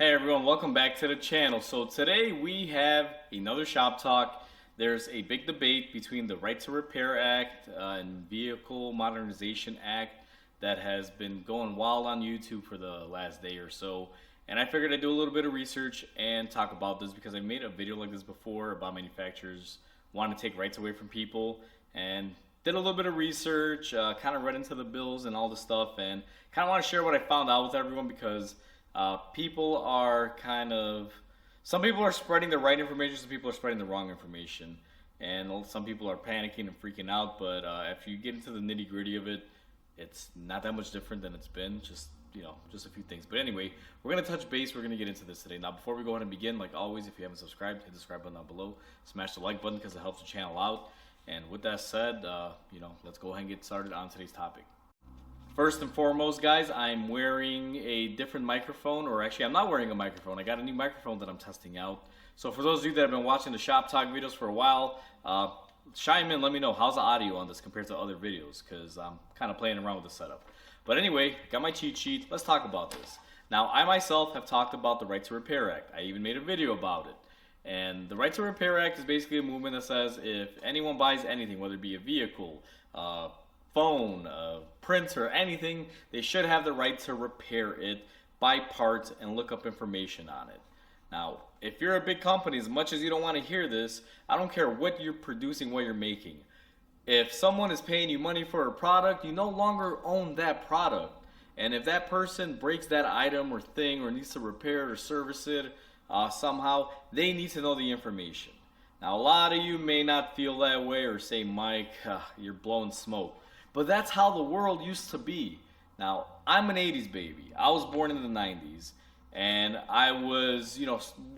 Hey everyone, welcome back to the channel. So today we have another shop talk. There's a big debate between the Right to Repair Act and Vehicle Modernization Act that has been going wild on YouTube for the last day or so. And I figured I'd do a little bit of research and talk about this because I made a video like this before about manufacturers wanting to take rights away from people, and did a little bit of research, kind of read into the bills and all the stuff, and kind of want to share what I found out with everyone because people are some people are spreading the right information, some people are spreading the wrong information, and some people are panicking and freaking out. But if you get into the nitty gritty of it, it's not that much different than it's been. Just a few things. But anyway, we're gonna touch base. We're gonna get into this today. Now, before we go ahead and begin, like always, if you haven't subscribed, hit the subscribe button down below. Smash the like button because it helps the channel out. And with that said, let's go ahead and get started on today's topic. First and foremost, guys, I'm wearing a different microphone, or actually I'm not wearing a microphone. I got a new microphone that I'm testing out. So for those of you that have been watching the Shop Talk videos for a while, chime in, let me know how's the audio on this compared to other videos, because I'm kind of playing around with the setup. But anyway, got my cheat sheet. Let's talk about this. Now, I myself have talked about the Right to Repair Act. I even made a video about it. And the Right to Repair Act is basically a movement that says if anyone buys anything, whether it be a vehicle, phone, printer, anything, they should have the right to repair it, buy parts, and look up information on it. Now, if you're a big company, as much as you don't want to hear this, I don't care what you're producing, what you're making. If someone is paying you money for a product, you no longer own that product. And if that person breaks that item or thing or needs to repair it or service it somehow, they need to know the information. Now, a lot of you may not feel that way or say, Mike, you're blowing smoke. But that's how the world used to be. Now, I'm an 80s baby. I was born in the 90s. And I was,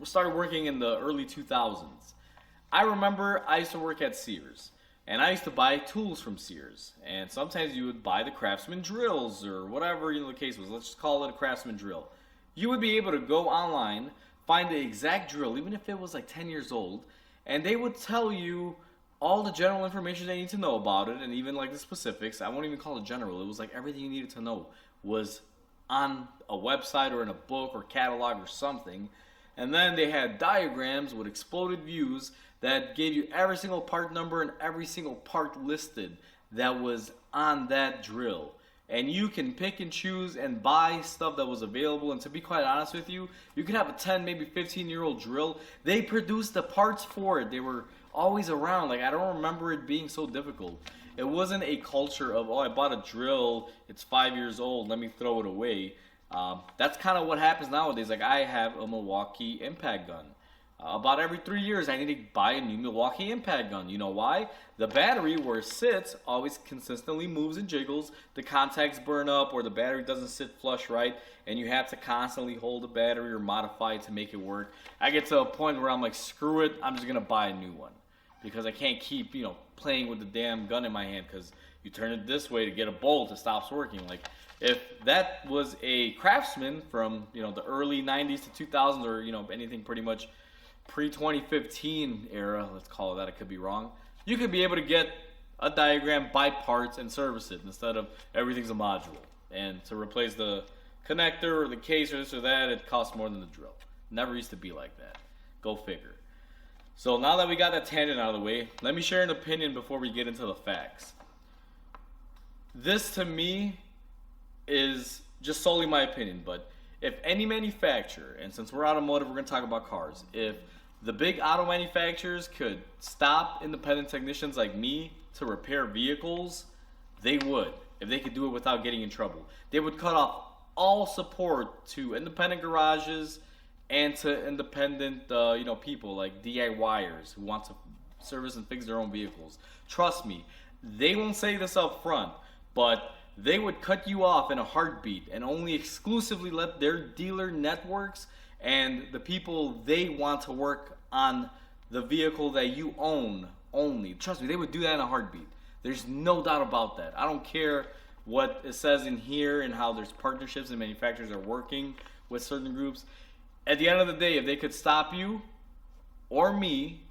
started working in the early 2000s. I remember I used to work at Sears. And I used to buy tools from Sears. And sometimes you would buy the Craftsman drills or whatever the case was. Let's just call it a Craftsman drill. You would be able to go online, find the exact drill, even if it was like 10 years old, and they would tell you all the general information they need to know about it, and even like the specifics. I won't even call it general. It was like everything you needed to know was on a website or in a book or catalog or something. And then they had diagrams with exploded views that gave you every single part number and every single part listed that was on that drill. And you can pick and choose and buy stuff that was available. And to be quite honest with you, you could have a 10, maybe 15-year-old drill. They produced the parts for it. They were always around. Like, I don't remember it being so difficult. It wasn't a culture of, oh, I bought a drill, it's 5 years old, let me throw it away. That's kind of what happens nowadays. Like, I have a Milwaukee impact gun. About every 3 years, I need to buy a new Milwaukee impact gun. You know why? The battery, where it sits, always consistently moves and jiggles. The contacts burn up, or the battery doesn't sit flush right, and you have to constantly hold the battery or modify it to make it work. I get to a point where I'm like, screw it, I'm just going to buy a new one. Because I can't keep, playing with the damn gun in my hand, because you turn it this way to get a bolt, it stops working. Like, if that was a Craftsman from, the early 90s to 2000s, or, anything pretty much pre-2015 era, let's call it that, I could be wrong, you could be able to get a diagram, buy parts, and service it instead of everything's a module. And to replace the connector or the case or this or that, it costs more than the drill. Never used to be like that. Go figure. So now that we got that tangent out of the way, let me share an opinion before we get into the facts. This, to me, is just solely my opinion, but if any manufacturer, and since we're automotive, we're going to talk about cars, if the big auto manufacturers could stop independent technicians like me to repair vehicles, they would, if they could do it without getting in trouble. They would cut off all support to independent garages and to independent people like DIYers who want to service and fix their own vehicles. Trust me, they won't say this up front, but they would cut you off in a heartbeat and only exclusively let their dealer networks and the people they want to work on the vehicle that you own only. Trust me, they would do that in a heartbeat. There's no doubt about that. I don't care what it says in here and how there's partnerships and manufacturers are working with certain groups. At the end of the day, if they could stop you or me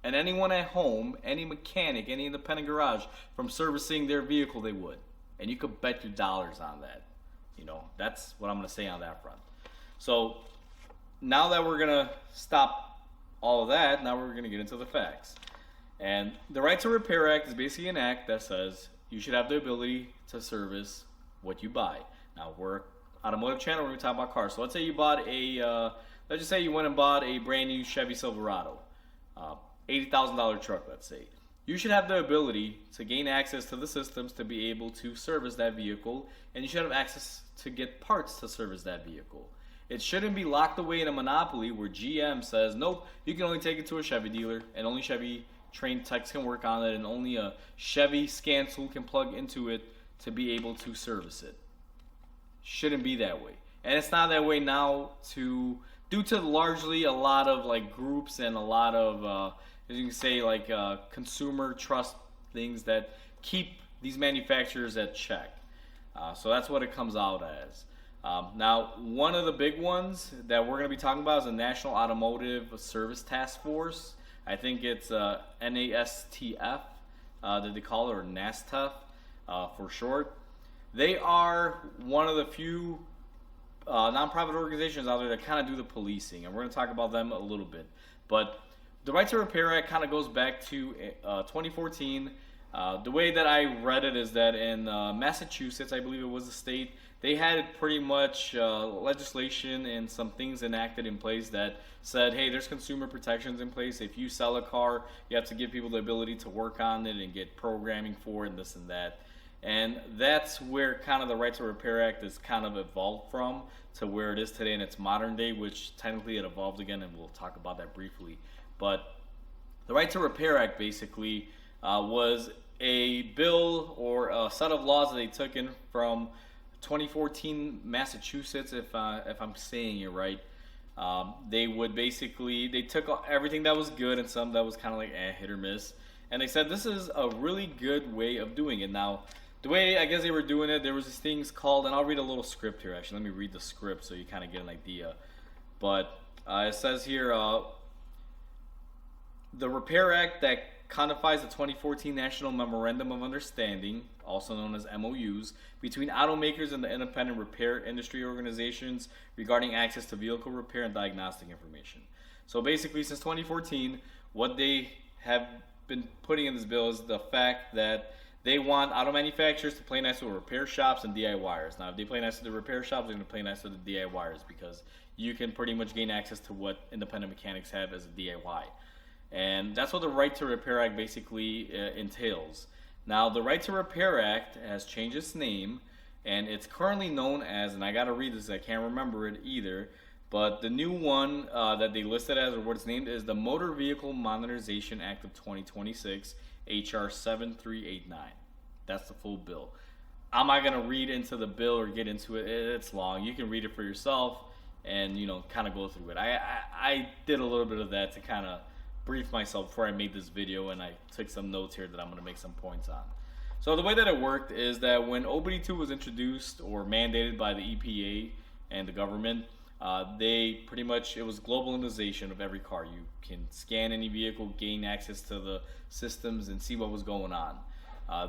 and anyone at home, any mechanic, any independent garage from servicing their vehicle, they would. And you could bet your dollars on that. That's what I'm going to say on that front. So now that we're gonna stop all of that, now we're gonna get into the facts. And the Right to Repair Act is basically an act that says you should have the ability to service what you buy. Now we're automotive channel, we're gonna talk about cars. So let's say you bought let's just say you went and bought a brand new Chevy Silverado, $80,000 truck, let's say. You should have the ability to gain access to the systems to be able to service that vehicle, and you should have access to get parts to service that vehicle. It shouldn't be locked away in a monopoly where GM says, nope, you can only take it to a Chevy dealer, and only Chevy trained techs can work on it, and only a Chevy scan tool can plug into it to be able to service it. Shouldn't be that way. And it's not that way now due to largely a lot of like groups and a lot of as you can say, like consumer trust things that keep these manufacturers at check. So that's what it comes out as. Now, one of the big ones that we're going to be talking about is the National Automotive Service Task Force. I think it's NASTF that they call it, or NASTF for short. They are one of the few nonprofit organizations out there that kind of do the policing, and we're going to talk about them a little bit. But the Right to Repair Act kind of goes back to 2014. The way that I read it is that in Massachusetts, I believe it was the state, they had pretty much legislation and some things enacted in place that said, hey, there's consumer protections in place. If you sell a car, you have to give people the ability to work on it and get programming for it and this and that. And that's where kind of the Right to Repair Act is kind of evolved from to where it is today in its modern day, which technically it evolved again, and we'll talk about that briefly. But the Right to Repair Act basically was a bill or a set of laws that they took in from 2014 Massachusetts, if I'm saying it right. They took everything that was good and some that was kind of like hit or miss, and they said this is a really good way of doing it. Now, the way I guess they were doing it, there was these things called, and I'll read a little script here actually. Let me read the script so you kind of get an idea. But it says here, the Repair Act that codifies the 2014 National Memorandum of Understanding, also known as MOUs, between automakers and the independent repair industry organizations regarding access to vehicle repair and diagnostic information. So basically, since 2014, what they have been putting in this bill is the fact that they want auto manufacturers to play nice with repair shops and DIYers. Now, if they play nice with the repair shops, they're going to play nice with the DIYers because you can pretty much gain access to what independent mechanics have as a DIY. And that's what the Right to Repair Act basically entails. Now, the Right to Repair Act has changed its name, and it's currently known as, and I got to read this, I can't remember it either, but the new one that they listed as, or what it's named, is the Motor Vehicle Modernization Act of 2026, HR 7389. That's the full bill. I'm not going to read into the bill or get into it. It's long. You can read it for yourself and, kind of go through it. I did a little bit of that to kind of brief myself before I made this video, and I took some notes here that I'm going to make some points on. So the way that it worked is that when OBD2 was introduced or mandated by the EPA and the government, it was globalization of every car. You can scan any vehicle, gain access to the systems, and see what was going on.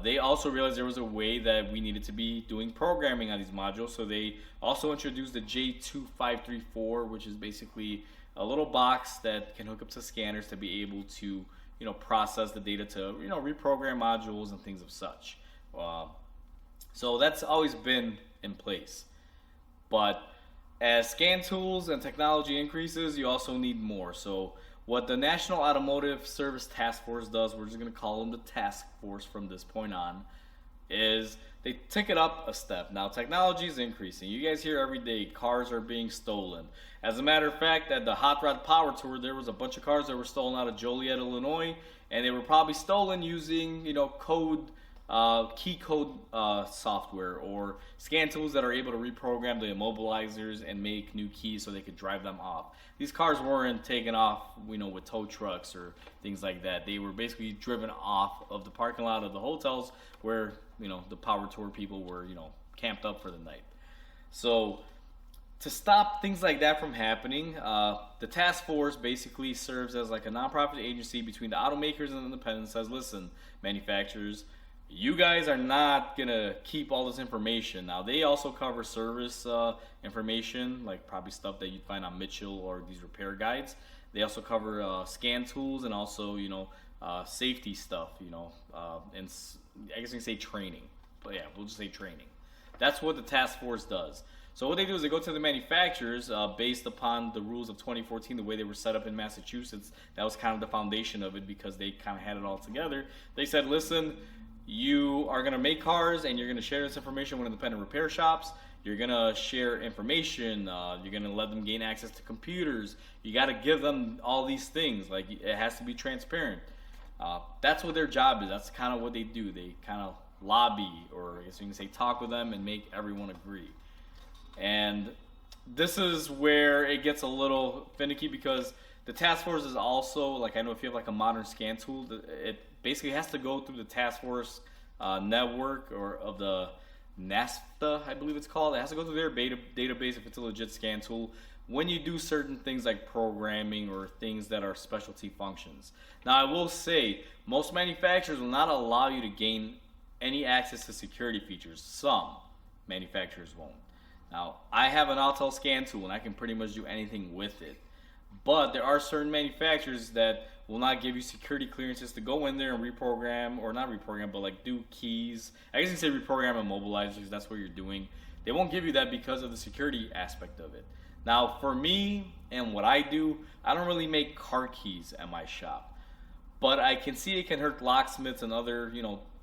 They also realized there was a way that we needed to be doing programming on these modules, so they also introduced the J2534, which is basically a little box that can hook up to scanners to be able to, process the data to, reprogram modules and things of such. So that's always been in place. But as scan tools and technology increases, you also need more. So what the National Automotive Service Task Force does, we're just going to call them the task force from this point on, is they take it up a step. Now, technology is increasing. You guys hear every day cars are being stolen. As a matter of fact, at the Hot Rod Power Tour, there was a bunch of cars that were stolen out of Joliet, Illinois, and they were probably stolen using, key code software or scan tools that are able to reprogram the immobilizers and make new keys so they could drive them off. These cars weren't taken off, with tow trucks or things like that. They were basically driven off of the parking lot of the hotels where, the Power Tour people were, camped up for the night. So to stop things like that from happening, the task force basically serves as like a nonprofit agency between the automakers and the independents. Says, listen, manufacturers, you guys are not gonna keep all this information. Now they also cover service information, like probably stuff that you'd find on Mitchell or these repair guides. They also cover scan tools and also safety stuff. I guess you can say training, but yeah, we'll just say training. That's what the task force does. So what they do is they go to the manufacturers based upon the rules of 2014, the way they were set up in Massachusetts. That was kind of the foundation of it because they kind of had it all together. They said, listen, you are going to make cars and you're going to share this information with independent repair shops. You're going to share information. You're going to let them gain access to computers. You got to give them all these things. Like, it has to be transparent. That's what their job is. That's kind of what they do. They kind of lobby, or I guess you can say talk with them and make everyone agree. And this is where it gets a little finicky because the task force is also, like, I know if you have like a modern scan tool, it basically has to go through the task force network or of the NASTA, I believe it's called. It has to go through their database if it's a legit scan tool when you do certain things like programming or things that are specialty functions. Now, I will say, most manufacturers will not allow you to gain any access to security features. Some manufacturers won't. Now, I have an Autel scan tool and I can pretty much do anything with it. But there are certain manufacturers that will not give you security clearances to go in there and reprogram, or not reprogram, but like do keys. I guess you can say reprogram and mobilize because that's what you're doing. They won't give you that because of the security aspect of it. Now, for me and what I do, I don't really make car keys at my shop. But I can see it can hurt locksmiths and other,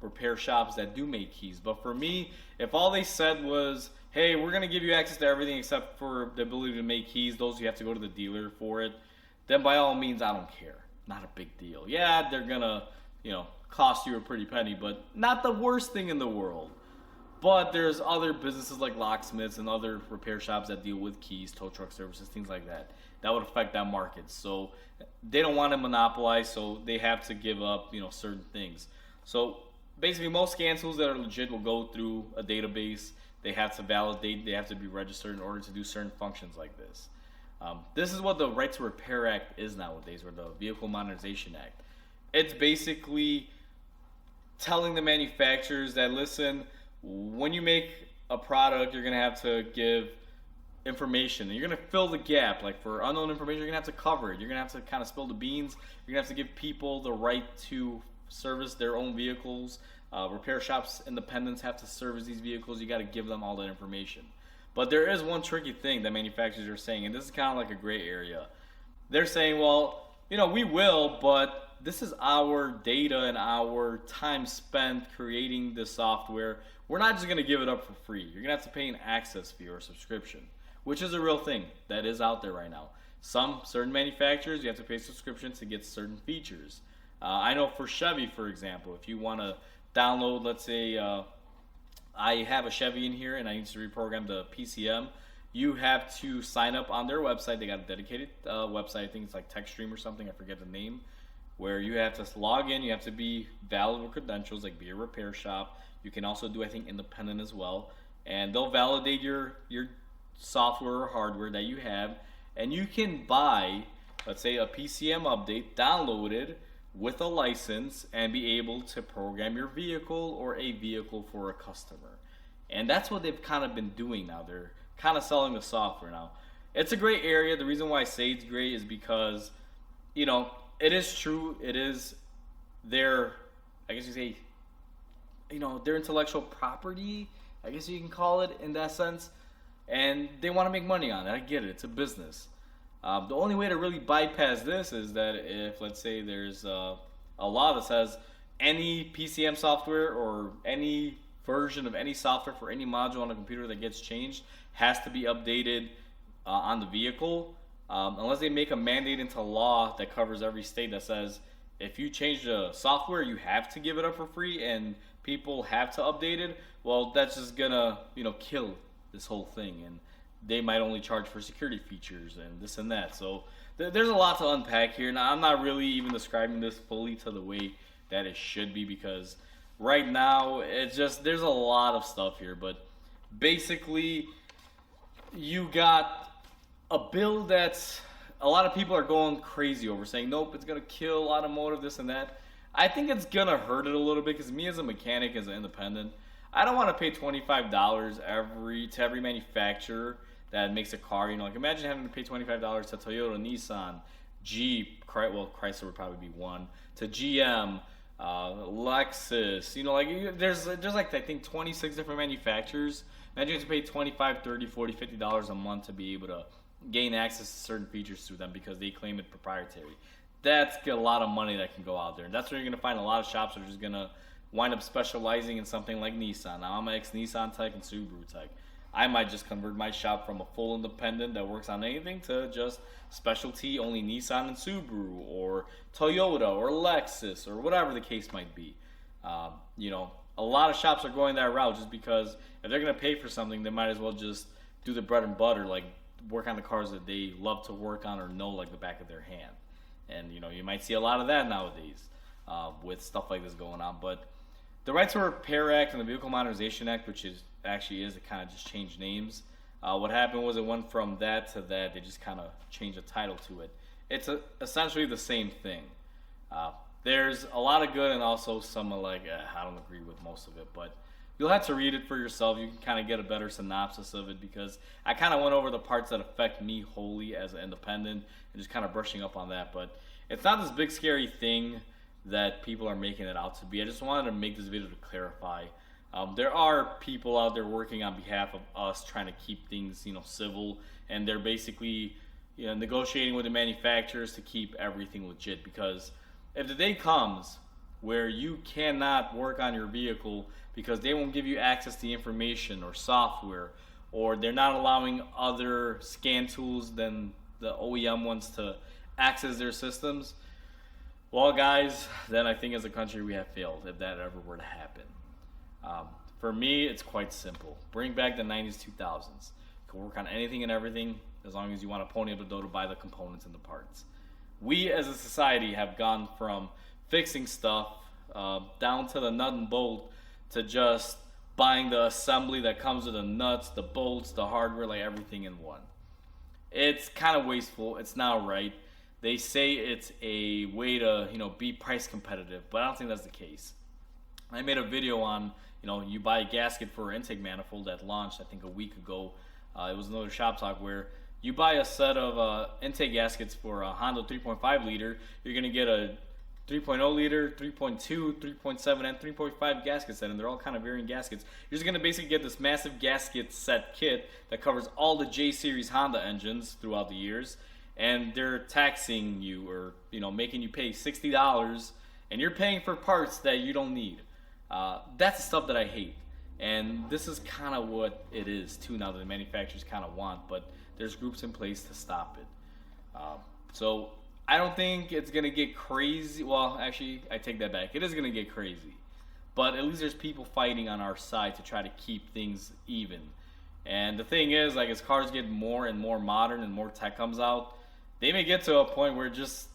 repair shops that do make keys. But for me, if all they said was, hey, we're going to give you access to everything except for the ability to make keys, those you have to go to the dealer for it, then by all means, I don't care. Not a big deal. Yeah, they're going to, cost you a pretty penny, but not the worst thing in the world. But there's other businesses like locksmiths and other repair shops that deal with keys, tow truck services, things like that. That would affect that market. So they don't want to monopolize, so they have to give up, certain things. So basically, most scan tools that are legit will go through a database. They have to validate, they have to be registered in order to do certain functions like this. This is what the Right to Repair Act is nowadays, or the Vehicle Modernization Act. It's basically telling the manufacturers that, listen, when you make a product, you're going to have to give information, and you're going to fill the gap. Like for unknown information, you're going to have to cover it. You're going to have to kind of spill the beans. You're going to have to give people the right to service their own vehicles. Repair shops, independents have to service these vehicles. You got to give them all that information. But there is one tricky thing that manufacturers are saying, and this is kind of like a gray area. They're saying, well, we will, but this is our data and our time spent creating the software. We're not just going to give it up for free. You're going to have to pay an access fee or a subscription, which is a real thing that is out there right now. Certain manufacturers, you have to pay a subscription to get certain features. I know for Chevy, for example, if you want to download, let's say I have a Chevy in here and I need to reprogram the PCM, you have to sign up on their website. They got a dedicated website. I think it's like TechStream or something. I forget the name. Where you have to log in. You have to be valid with credentials, like be a repair shop. You can also do, I think, independent as well. And they'll validate your software or hardware that you have. And you can buy, let's say, a PCM update downloaded with a license and be able to program your vehicle or a vehicle for a customer. And that's what they've kind of been doing now. They're kind of selling the software now. It's a gray area. The reason why I say it's gray is because, it is true. It is their, I guess you say, their intellectual property, I guess you can call it in that sense. And they want to make money on it. I get it. It's a business. The only way to really bypass this is that if, let's say, there's a law that says any PCM software or any version of any software for any module on a computer that gets changed has to be updated on the vehicle, unless they make a mandate into law that covers every state that says if you change the software, you have to give it up for free and people have to update it. Well, that's just gonna, kill this whole thing, and they might only charge for security features and this and that. So there's a lot to unpack here. Now, I'm not really even describing this fully to the way that it should be because right now it's just, there's a lot of stuff here. But basically, you got a bill that's a lot of people are going crazy over, saying, nope, it's going to kill automotive, this and that. I think it's gonna hurt it a little bit because me as a mechanic, as an independent, I don't want to pay $25 to every manufacturer that makes a car. You know, like imagine having to pay $25 to Toyota, Nissan, Jeep, Chrysler would probably be one, to GM, Lexus. You know, like there's like I think 26 different manufacturers. Imagine you have to pay 25, 30, 40, $50 a month to be able to gain access to certain features through them because they claim it proprietary. That's a lot of money that can go out there. And that's where you're going to find a lot of shops that are just going to wind up specializing in something like Nissan. Now, I'm an ex-Nissan tech and Subaru tech. I might just convert my shop from a full independent that works on anything to just specialty only Nissan and Subaru or Toyota or Lexus or whatever the case might be. You know, a lot of shops are going that route just because if they're going to pay for something, they might as well just do the bread and butter, like work on the cars that they love to work on or know like the back of their hand. And you know, you might see a lot of that nowadays with stuff like this going on. But the Right to Repair Act and the Vehicle Modernization Act, which is it kind of just changed names. What happened was it went from that to that. They just kind of changed the title to it. It's essentially the same thing. There's a lot of good and also some like I don't agree with most of it, but you'll have to read it for yourself. You can kind of get a better synopsis of it because I kind of went over the parts that affect me wholly as an independent and just kind of brushing up on that. But it's not this big scary thing that people are making it out to be. I just wanted to make this video to clarify. There are people out there working on behalf of us trying to keep things, you know, civil, and they're basically, you know, negotiating with the manufacturers to keep everything legit. Because if the day comes where you cannot work on your vehicle because they won't give you access to information or software, or they're not allowing other scan tools than the OEM ones to access their systems, well, guys, then I think as a country we have failed if that ever were to happen. For me, it's quite simple. Bring back the 90s, 2000s. You can work on anything and everything as long as you want to pony up the dough to buy the components and the parts. We as a society have gone from fixing stuff down to the nut and bolt to just buying the assembly that comes with the nuts, the bolts, the hardware, like everything in one. It's kind of wasteful. It's not right. They say it's a way to, you know, be price competitive, but I don't think that's the case. I made a video on, you know, you buy a gasket for an intake manifold that launched, I think, a week ago. It was another shop talk where you buy a set of intake gaskets for a Honda 3.5 liter. You're going to get a 3.0 liter, 3.2, 3.7, and 3.5 gasket set, and they're all kind of varying gaskets. You're just going to basically get this massive gasket set kit that covers all the J-Series Honda engines throughout the years, and they're taxing you or, you know, making you pay $60, and you're paying for parts that you don't need. That's the stuff that I hate, and this is kind of what it is too now that the manufacturers kind of want, but there's groups in place to stop it. So I don't think it's going to get crazy. Well, actually, I take that back. It is going to get crazy, but at least there's people fighting on our side to try to keep things even. And the thing is, like, as cars get more and more modern and more tech comes out, they may get to a point where just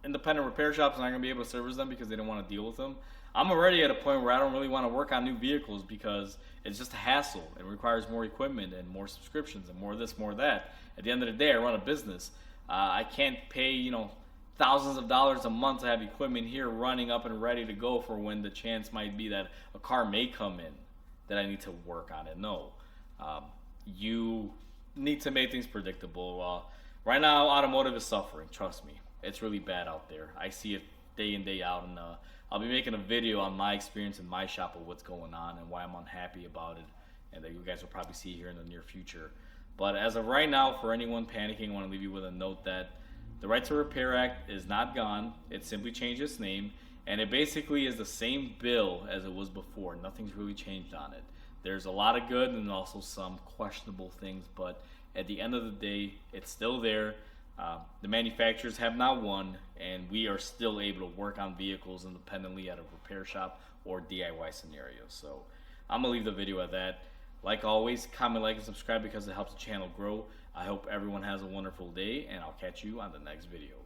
independent repair shops are not going to be able to service them because they don't want to deal with them. I'm already at a point where I don't really want to work on new vehicles because it's just a hassle. It requires more equipment and more subscriptions and more of this, more of that. At the end of the day, I run a business. I can't pay, you know, thousands of dollars a month to have equipment here running up and ready to go for when the chance might be that a car may come in that I need to work on it. No. You need to make things predictable. Right now, automotive is suffering. Trust me. It's really bad out there. I see it day in, day out, and I'll be making a video on my experience in my shop of what's going on and why I'm unhappy about it, and that you guys will probably see here in the near future. But as of right now, for anyone panicking, I want to leave you with a note that the Right to Repair Act is not gone. It simply changed its name, and it basically is the same bill as it was before. Nothing's really changed on it. There's a lot of good and also some questionable things, but at the end of the day, it's still there. The manufacturers have not won, and we are still able to work on vehicles independently at a repair shop or DIY scenario. So I'm going to leave the video at that. Like always, comment, like, and subscribe because it helps the channel grow. I hope everyone has a wonderful day, and I'll catch you on the next video.